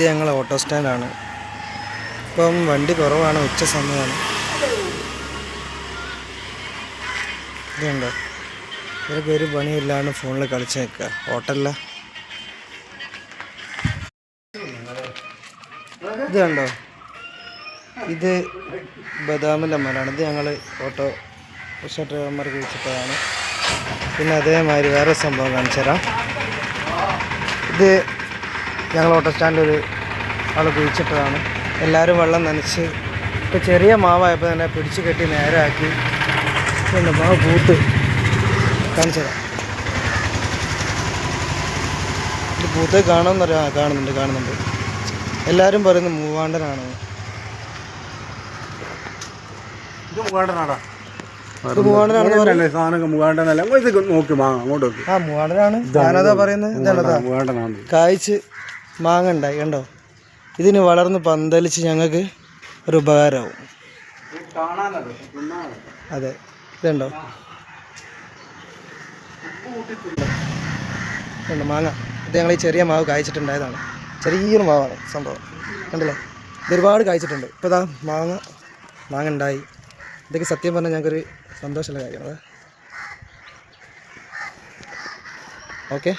ഇത് ഞങ്ങൾ ഓട്ടോ സ്റ്റാൻഡാണ്. ഇപ്പം വണ്ടി കുറവാണ്, ഉച്ച സമയമാണ്. ഇതുണ്ടോ, ഇവരൊക്കെ ഒരു പണിയില്ലാണ്ട് ഫോണിൽ കളിച്ച് നിൽക്കുക. ഹോട്ടലില ഇത് കണ്ടോ, ഇത് ബദാമിൻ്റെ മരമാണ്. ഇത് ഞങ്ങൾ ഓട്ടോ റിക്ഷ ഡ്രൈവർമാർക്ക് വെച്ചിട്ടതാണ്. പിന്നെ അതേമാതിരി വേറെ സംഭവം കാണിച്ചു തരാം. ഇത് ഞങ്ങൾ ഓട്ടോ സ്റ്റാൻഡിലൊരു ആൾ കുഴിച്ചിട്ടതാണ്. എല്ലാവരും വെള്ളം നനച്ച് ഇപ്പോൾ ചെറിയ മാവായപ്പോൾ തന്നെ പിടിച്ച് കെട്ടി നേരാക്കി. പിന്നെ മാവ് പൂത്ത് കാണിച്ചു തരാം. ഇത് പൂത്ത് കാണുമെന്നറിയാം. കാണുന്നുണ്ട്. എല്ലാവരും പറയുന്നത് മൂവാണ്ടനാണ്. മൂവാണ്ടനാണ്. ഞാനതാ പറയുന്നത്. കായ്ച്ച് മാങ്ങ ഉണ്ടായി കണ്ടോ. ഇതിന് വളർന്ന് പന്തലിച്ച് ഞങ്ങൾക്ക് ഒരു ഉപകാരമാവും. അതെ, ഇതുണ്ടോ മാങ്ങ. ഇത് ഞങ്ങൾ ഈ ചെറിയ മാവ് കായ്ച്ചിട്ടുണ്ടായതാണ്. ചെറിയൊരു മാവാണ് സംഭവം, കണ്ടില്ലേ. ഇതൊരുപാട് കായ്ച്ചിട്ടുണ്ട്. ഇപ്പോൾ ഇതാ മാങ്ങ ഉണ്ടായി. ഇതൊക്കെ സത്യം പറഞ്ഞാൽ ഞങ്ങൾക്കൊരു സന്തോഷമുള്ള കാര്യമാണ്. ഓക്കെ.